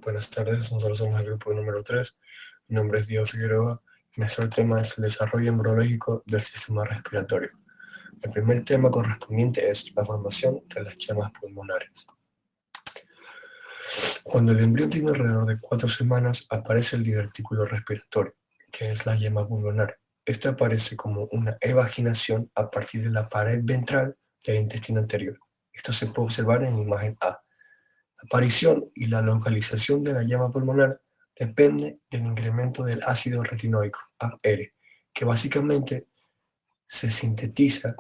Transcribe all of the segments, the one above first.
Buenas tardes, nosotros somos el grupo número 3. Mi nombre es Diego Figueroa y nuestro tema es el desarrollo embriológico del sistema respiratorio. El primer tema correspondiente es la formación de las llamas pulmonares. Cuando el embrión tiene alrededor de 4 semanas, aparece el divertículo respiratorio, que es la llama pulmonar. Esta aparece como una evaginación a partir de la pared ventral del intestino anterior. Esto se puede observar en la imagen A. La aparición y la localización de la llama pulmonar depende del incremento del ácido retinoico, AR, que básicamente se sintetiza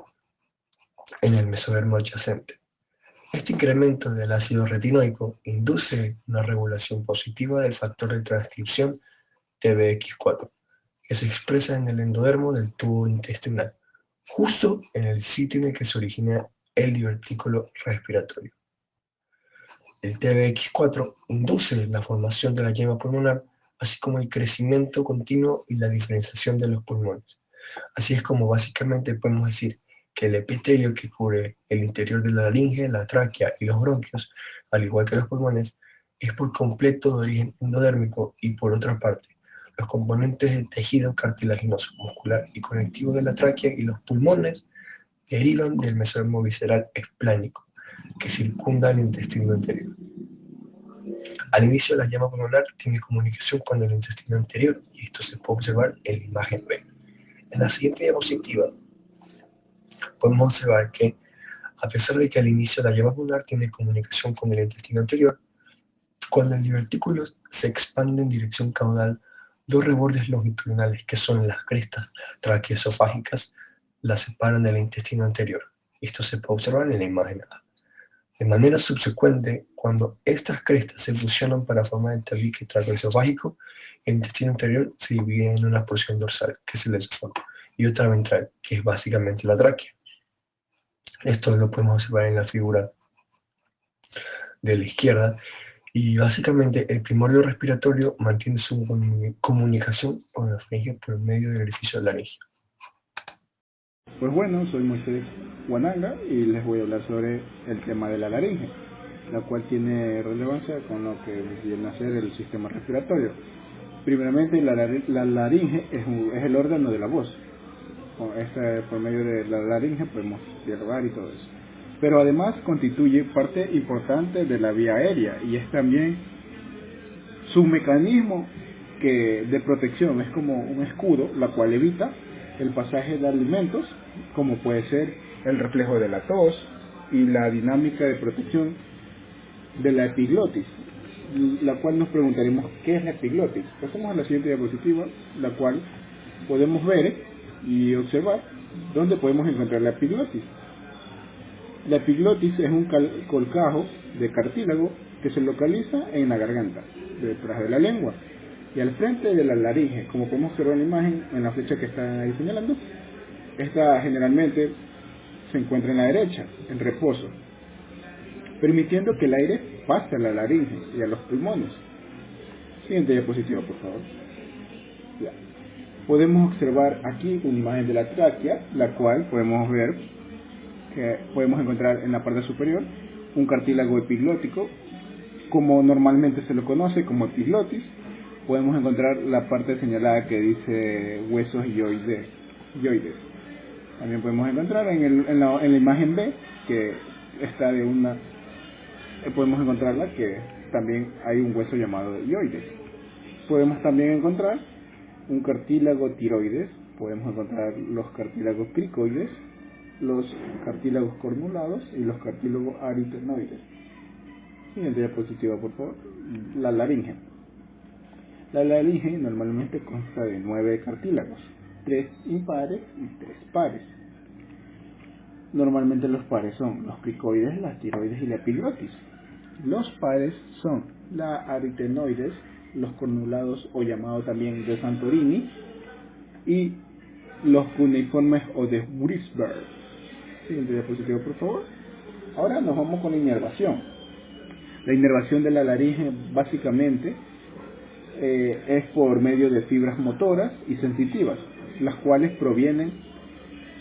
en el mesodermo adyacente. Este incremento del ácido retinoico induce una regulación positiva del factor de transcripción TBX4, que se expresa en el endodermo del tubo intestinal, justo en el sitio en el que se origina el divertículo respiratorio. El TBX4 induce la formación de la llama pulmonar, así como el crecimiento continuo y la diferenciación de los pulmones. Así es como básicamente podemos decir que el epitelio que cubre el interior de la laringe, la tráquea y los bronquios, al igual que los pulmones, es por completo de origen endodérmico y por otra parte, los componentes del tejido cartilaginoso, muscular y conectivo de la tráquea y los pulmones derivan del mesodermo visceral esplánico que circunda el intestino anterior. Al inicio, la llama pulmonar tiene comunicación con el intestino anterior y esto se puede observar en la imagen B. En la siguiente diapositiva podemos observar que, a pesar de que al inicio la llama pulmonar tiene comunicación con el intestino anterior, cuando el divertículo se expande en dirección caudal, dos rebordes longitudinales, que son las crestas traqueosofágicas, la separan del intestino anterior. Esto se puede observar en la imagen A. De manera subsecuente, cuando estas crestas se fusionan para formar el tabique traqueosofágico, el intestino anterior se divide en una porción dorsal, que es el esófago, y otra ventral, que es básicamente la tráquea. Esto lo podemos observar en la figura de la izquierda, y básicamente el primordio respiratorio mantiene su comunicación con la faringe por medio del orificio de la laringe. Pues bueno, soy Moisés Guananga y les voy a hablar sobre el tema de la laringe, la cual tiene relevancia con lo que viene a ser el sistema respiratorio. Primeramente, la laringe es el órgano de la voz. Por medio de la laringe podemos dialogar y todo eso. Pero además constituye parte importante de la vía aérea y es también su mecanismo de protección, es como un escudo, la cual evita el pasaje de alimentos, como puede ser el reflejo de la tos y la dinámica de protección de la epiglotis, la cual nos preguntaremos qué es la epiglotis. Pasamos a la siguiente diapositiva, la cual podemos ver y observar dónde podemos encontrar la epiglotis. La epiglotis es un colgajo de cartílago que se localiza en la garganta, detrás de la lengua y al frente de la laringe, como podemos observar en la imagen, en la flecha que está ahí señalando. Esta generalmente se encuentra en la derecha, en reposo, permitiendo que el aire pase a la laringe y a los pulmones. Siguiente diapositiva, por favor. Ya. Podemos observar aquí una imagen de la tráquea, la cual podemos ver que podemos encontrar en la parte superior un cartílago epiglótico, como normalmente se lo conoce como epiglotis. Podemos encontrar la parte señalada que dice huesos yoides. También podemos encontrar en la imagen B que está de una, podemos encontrarla que también hay un hueso llamado yoides. Podemos también encontrar un cartílago tiroides, podemos encontrar los cartílagos cricoides, los cartílagos cornulados y los cartílagos aritenoides. Siguiente diapositiva, por favor. La laringe. La laringe normalmente consta de 9 cartílagos, 3 impares y 3 pares. Normalmente los pares son los cricoides, las tiroides y la epiglotis. Los pares son la aritenoides, los cornulados o llamado también de Santorini y los cuneiformes o de Wurzburg. Siguiente diapositiva, por favor. Ahora nos vamos con la inervación. La inervación de la laringe básicamente es por medio de fibras motoras y sensitivas, las cuales provienen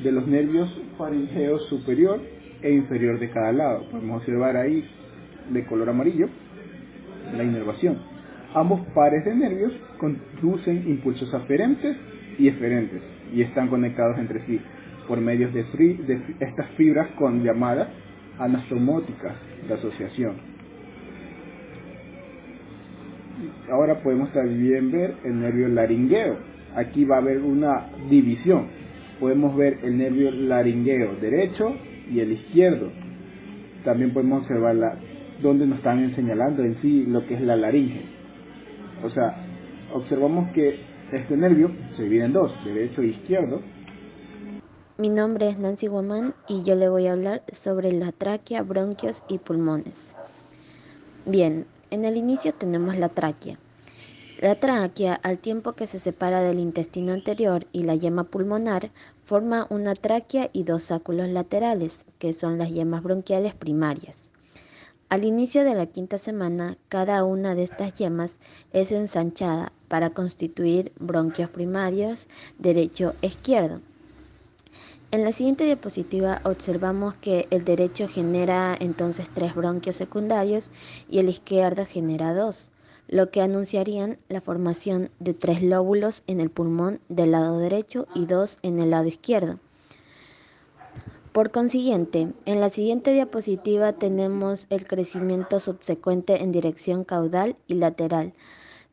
de los nervios faringeos superior e inferior de cada lado. Podemos observar ahí de color amarillo la inervación. Ambos pares de nervios conducen impulsos aferentes y eferentes y están conectados entre sí por medio de estas fibras con llamadas anastomóticas de asociación. Ahora podemos también ver el nervio laringeo. Aquí va a haber una división. Podemos ver el nervio laringeo derecho y el izquierdo. También podemos observar donde nos están señalando en sí lo que es la laringe. O sea, observamos que este nervio se divide en dos, derecho e izquierdo. Mi nombre es Nancy Guamán y yo le voy a hablar sobre la tráquea, bronquios y pulmones. Bien, en el inicio tenemos la tráquea. La tráquea, al tiempo que se separa del intestino anterior y la yema pulmonar, forma una tráquea y dos sáculos laterales, que son las yemas bronquiales primarias. Al inicio de la quinta semana, cada una de estas yemas es ensanchada para constituir bronquios primarios derecho e izquierdo. En la siguiente diapositiva observamos que el derecho genera entonces 3 bronquios secundarios y el izquierdo genera 2, lo que anunciarían la formación de 3 lóbulos en el pulmón del lado derecho y 2 en el lado izquierdo. Por consiguiente, en la siguiente diapositiva tenemos el crecimiento subsecuente en dirección caudal y lateral.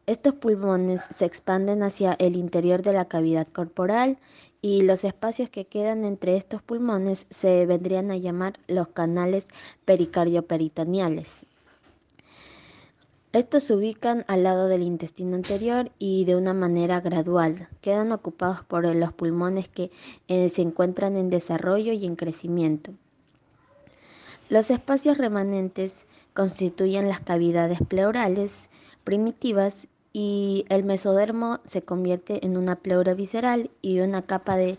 Estos pulmones se expanden hacia el interior de la cavidad corporal y los espacios que quedan entre estos pulmones se vendrían a llamar los canales pericardio-peritoneales. Estos se ubican al lado del intestino anterior y de una manera gradual. Quedan ocupados por los pulmones que se encuentran en desarrollo y en crecimiento. Los espacios remanentes constituyen las cavidades pleurales primitivas y el mesodermo se convierte en una pleura visceral y una capa del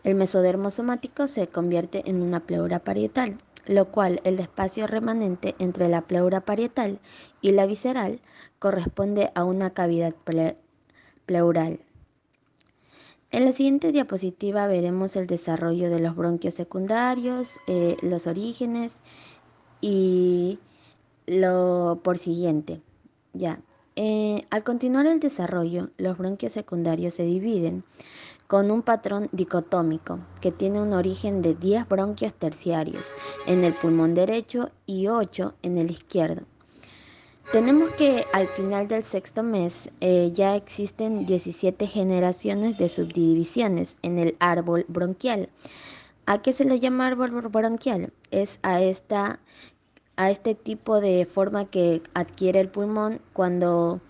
mesodermo somático se convierte en una pleura parietal, lo cual el espacio remanente entre la pleura parietal y la visceral corresponde a una cavidad pleural. En la siguiente diapositiva veremos el desarrollo de los bronquios secundarios, los orígenes y lo por siguiente. Al continuar el desarrollo, los bronquios secundarios se dividen con un patrón dicotómico que tiene un origen de 10 bronquios terciarios en el pulmón derecho y 8 en el izquierdo. Tenemos que al final del sexto mes ya existen 17 generaciones de subdivisiones en el árbol bronquial. ¿A qué se le llama árbol bronquial? Es a este tipo de forma que adquiere el pulmón cuando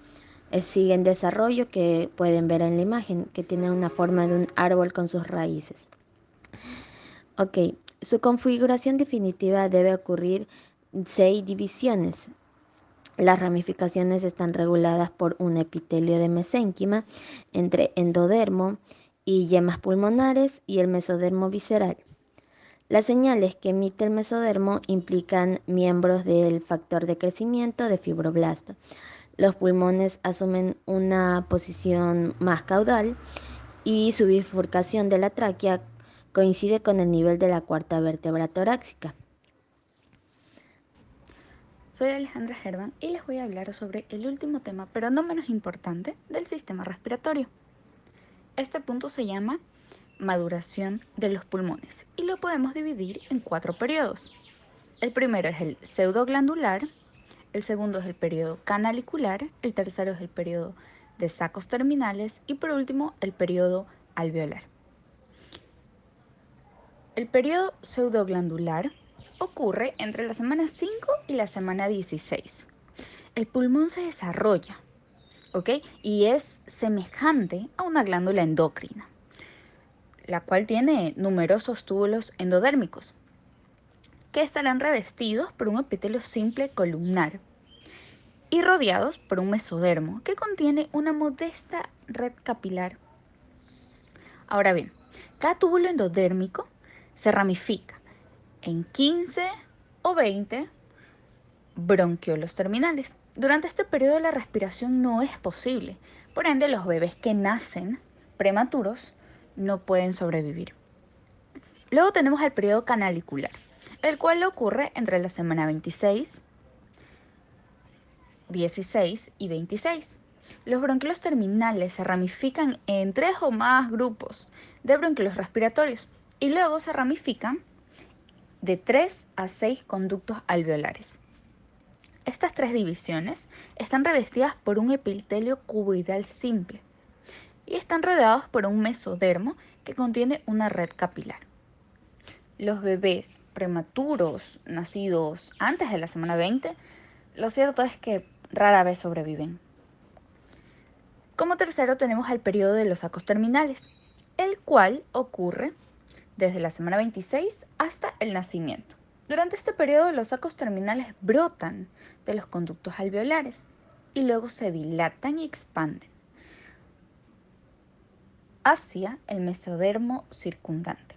sigue en desarrollo, que pueden ver en la imagen, que tiene una forma de un árbol con sus raíces. Su configuración definitiva debe ocurrir 6 divisiones. Las ramificaciones están reguladas por un epitelio de mesénquima entre endodermo y yemas pulmonares y el mesodermo visceral. Las señales que emite el mesodermo implican miembros del factor de crecimiento de fibroblasto. Los pulmones asumen una posición más caudal y su bifurcación de la tráquea coincide con el nivel de la cuarta vértebra torácica. Soy Alejandra Germán y les voy a hablar sobre el último tema, pero no menos importante, del sistema respiratorio. Este punto se llama maduración de los pulmones y lo podemos dividir en 4 periodos. El primero es el pseudoglandular, el segundo es el periodo canalicular, el tercero es el periodo de sacos terminales y por último el periodo alveolar. El periodo pseudoglandular ocurre entre la semana 5 y la semana 16. El pulmón se desarrolla, ¿ok? Y es semejante a una glándula endocrina, la cual tiene numerosos túbulos endodérmicos, que estarán revestidos por un epitelio simple columnar y rodeados por un mesodermo que contiene una modesta red capilar. Ahora bien, cada túbulo endodérmico se ramifica en 15 o 20 bronquiolos terminales. Durante este periodo la respiración no es posible, por ende los bebés que nacen prematuros no pueden sobrevivir. Luego tenemos el periodo canalicular, el cual ocurre entre la semana 26 16 y 26. Los bronquiolos terminales se ramifican en 3 o más grupos de bronquiolos respiratorios y luego se ramifican de 3 a 6 conductos alveolares. Estas 3 divisiones están revestidas por un epitelio cuboidal simple y están rodeados por un mesodermo que contiene una red capilar. Los bebés prematuros nacidos antes de la semana 20, lo cierto es que rara vez sobreviven. Como tercero tenemos el periodo de los sacos terminales, el cual ocurre desde la semana 26 hasta el nacimiento. Durante este periodo los sacos terminales brotan de los conductos alveolares y luego se dilatan y expanden hacia el mesodermo circundante.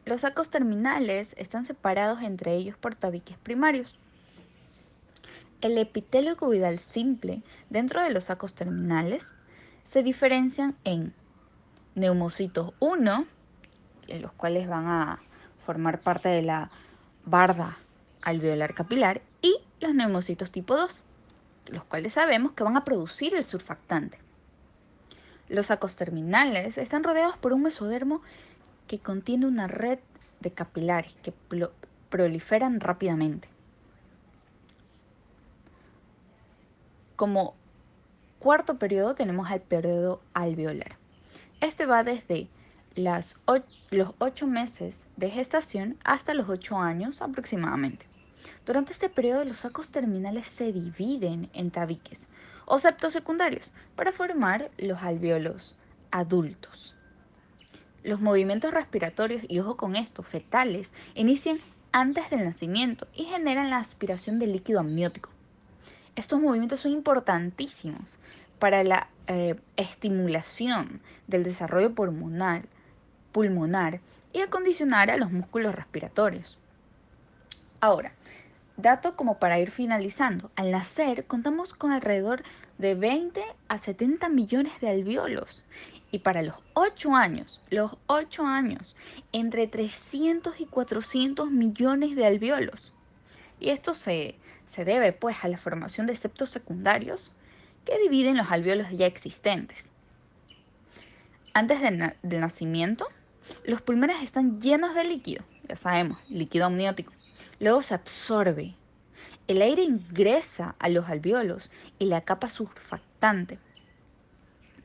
Los sacos terminales están separados entre ellos por tabiques primarios. El epitelio cuboidal simple dentro de los sacos terminales se diferencian en neumocitos 1, en los cuales van a formar parte de la barda alveolar capilar, y los neumocitos tipo 2, los cuales sabemos que van a producir el surfactante. Los sacos terminales están rodeados por un mesodermo que contiene una red de capilares que proliferan rápidamente. Como cuarto periodo tenemos el periodo alveolar. Este va desde los 8 meses de gestación hasta los 8 años aproximadamente. Durante este periodo los sacos terminales se dividen en tabiques o septos secundarios para formar los alvéolos adultos. Los movimientos respiratorios, y ojo con esto, fetales, inician antes del nacimiento y generan la aspiración de líquido amniótico. Estos movimientos son importantísimos para la estimulación del desarrollo pulmonar y acondicionar a los músculos respiratorios. Ahora, dato como para ir finalizando. Al nacer contamos con alrededor de 20 a 70 millones de alvéolos. Y para los 8 años, entre 300 y 400 millones de alvéolos. Y esto se debe pues a la formación de septos secundarios que dividen los alvéolos ya existentes. Antes del nacimiento, los pulmones están llenos de líquido, ya sabemos, líquido amniótico. Luego se absorbe. El aire ingresa a los alvéolos y la capa surfactante.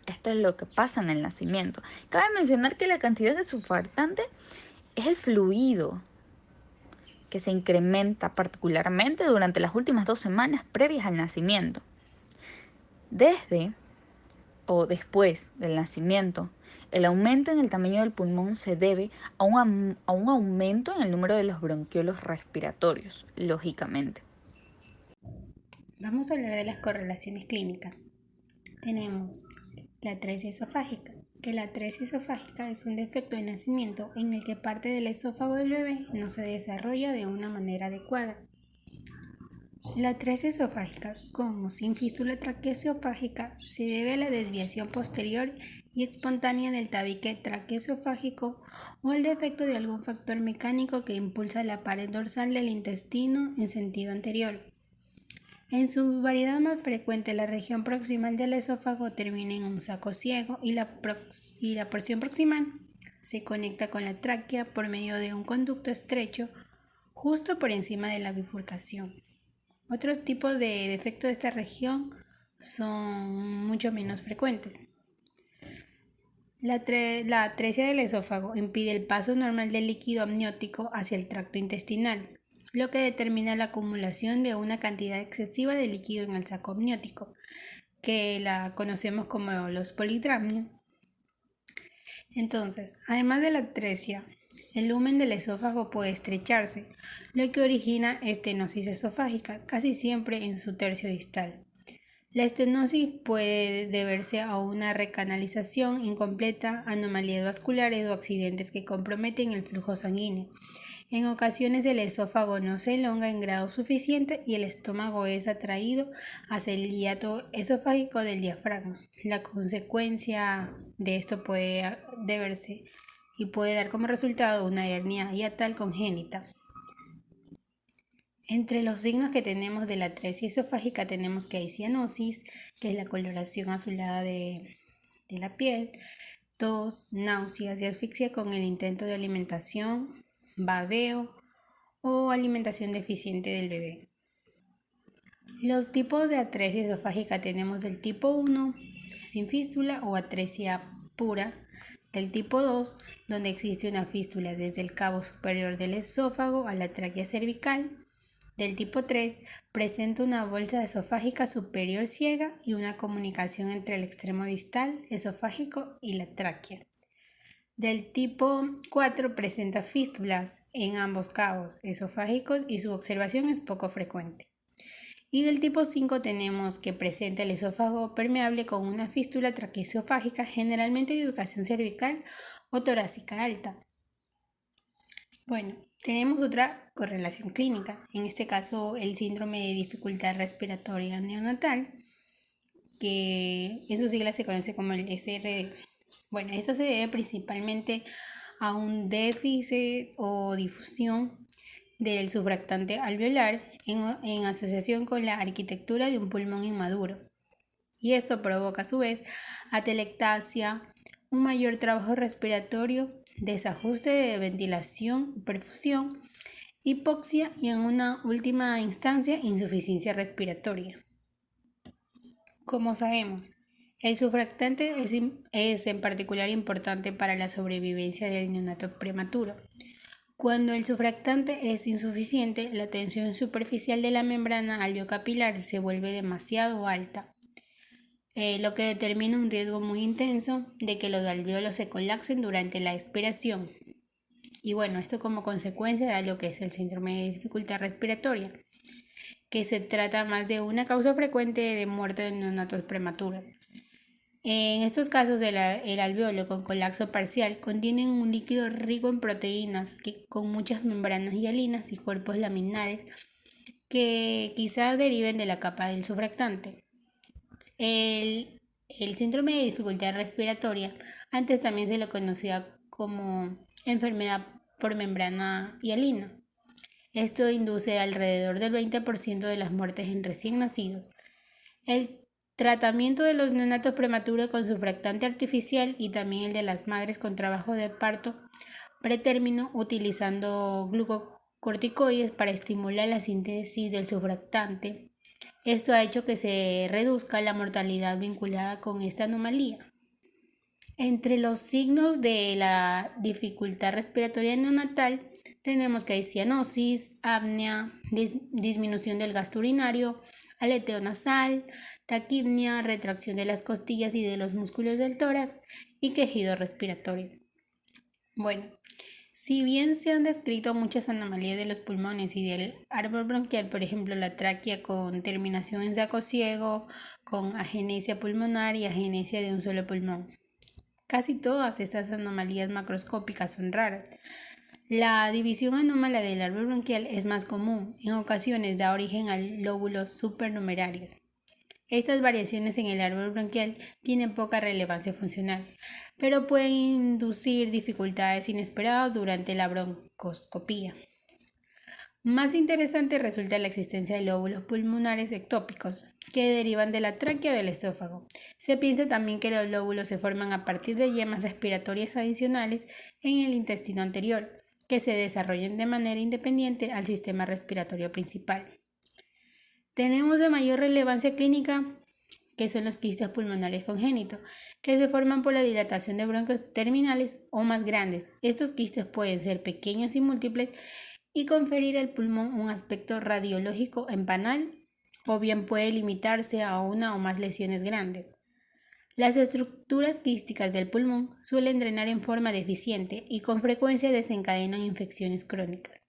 Esto es lo que pasa en el nacimiento. Cabe mencionar que la cantidad de surfactante es el fluido que se incrementa particularmente durante las últimas 2 semanas previas al nacimiento. Desde o después del nacimiento, el aumento en el tamaño del pulmón se debe a un aumento en el número de los bronquiolos respiratorios, lógicamente. Vamos a hablar de las correlaciones clínicas. Tenemos la atresia esofágica, que la atresia esofágica es un defecto de nacimiento en el que parte del esófago del bebé no se desarrolla de una manera adecuada. La atresia esofágica, con o sin fístula traqueoesofágica, se debe a la desviación posterior y espontánea del tabique traqueoesofágico o al defecto de algún factor mecánico que impulsa la pared dorsal del intestino en sentido anterior. En su variedad más frecuente, la región proximal del esófago termina en un saco ciego y la porción proximal se conecta con la tráquea por medio de un conducto estrecho justo por encima de la bifurcación. Otros tipos de defectos de esta región son mucho menos frecuentes. La atresia del esófago impide el paso normal del líquido amniótico hacia el tracto intestinal, lo que determina la acumulación de una cantidad excesiva de líquido en el saco amniótico, que la conocemos como los polidramnios. Entonces, además de la atresia, el lumen del esófago puede estrecharse, lo que origina estenosis esofágica, casi siempre en su tercio distal. La estenosis puede deberse a una recanalización incompleta, anomalías vasculares o accidentes que comprometen el flujo sanguíneo. En ocasiones el esófago no se elonga en grado suficiente y el estómago es atraído hacia el hiato esofágico del diafragma. La consecuencia de esto puede deberse y puede dar como resultado una hernia hiatal congénita. Entre los signos que tenemos de la atresia esofágica tenemos que hay cianosis, que es la coloración azulada de la piel, tos, náuseas y asfixia con el intento de alimentación, babeo o alimentación deficiente del bebé. Los tipos de atresia esofágica tenemos del tipo 1, sin fístula o atresia pura, del tipo 2, donde existe una fístula desde el cabo superior del esófago a la tráquea cervical. Del tipo 3, presenta una bolsa esofágica superior ciega y una comunicación entre el extremo distal esofágico y la tráquea. Del tipo 4 presenta fístulas en ambos cabos esofágicos y su observación es poco frecuente. Y del tipo 5 tenemos que presenta el esófago permeable con una fístula traqueoesofágica, generalmente de ubicación cervical o torácica alta. Bueno, tenemos otra correlación clínica, en este caso el síndrome de dificultad respiratoria neonatal, que en sus siglas se conoce como el SRD. Bueno, esto se debe principalmente a un déficit o difusión del surfractante alveolar en asociación con la arquitectura de un pulmón inmaduro. Y esto provoca a su vez atelectasia, un mayor trabajo respiratorio, desajuste de ventilación, perfusión, hipoxia y en una última instancia insuficiencia respiratoria. Como sabemos, el surfractante es en particular importante para la sobrevivencia del neonato prematuro. Cuando el surfractante es insuficiente, la tensión superficial de la membrana alveocapilar se vuelve demasiado alta, lo que determina un riesgo muy intenso de que los alvéolos se colapsen durante la expiración. Y bueno, esto como consecuencia de lo que es el síndrome de dificultad respiratoria, que se trata más de una causa frecuente de muerte de neonatos prematuros. En estos casos, el alvéolo con colapso parcial contiene un líquido rico en proteínas con muchas membranas hialinas y cuerpos laminares que quizás deriven de la capa del surfractante. El síndrome de dificultad respiratoria, antes también se lo conocía como enfermedad por membrana hialina. Esto induce alrededor del 20% de las muertes en recién nacidos. El tratamiento de los neonatos prematuros con surfractante artificial y también el de las madres con trabajo de parto pretérmino utilizando glucocorticoides para estimular la síntesis del surfractante. Esto ha hecho que se reduzca la mortalidad vinculada con esta anomalía. Entre los signos de la dificultad respiratoria neonatal tenemos que hay cianosis, apnea, disminución del gasto urinario, aleteo nasal, taquipnea, retracción de las costillas y de los músculos del tórax y quejido respiratorio. Bueno, si bien se han descrito muchas anomalías de los pulmones y del árbol bronquial, por ejemplo la tráquea con terminación en saco ciego, con agenesia pulmonar y agenesia de un solo pulmón, casi todas estas anomalías macroscópicas son raras. La división anómala del árbol bronquial es más común, en ocasiones da origen a lóbulos supernumerarios. Estas variaciones en el árbol bronquial tienen poca relevancia funcional, pero pueden inducir dificultades inesperadas durante la broncoscopía. Más interesante resulta la existencia de lóbulos pulmonares ectópicos, que derivan de la tráquea o del esófago. Se piensa también que los lóbulos se forman a partir de yemas respiratorias adicionales en el intestino anterior, que se desarrollan de manera independiente al sistema respiratorio principal. Tenemos de mayor relevancia clínica que son los quistes pulmonares congénitos, que se forman por la dilatación de bronquios terminales o más grandes. Estos quistes pueden ser pequeños y múltiples y conferir al pulmón un aspecto radiológico empanal, o bien puede limitarse a una o más lesiones grandes. Las estructuras quísticas del pulmón suelen drenar en forma deficiente y con frecuencia desencadenan infecciones crónicas.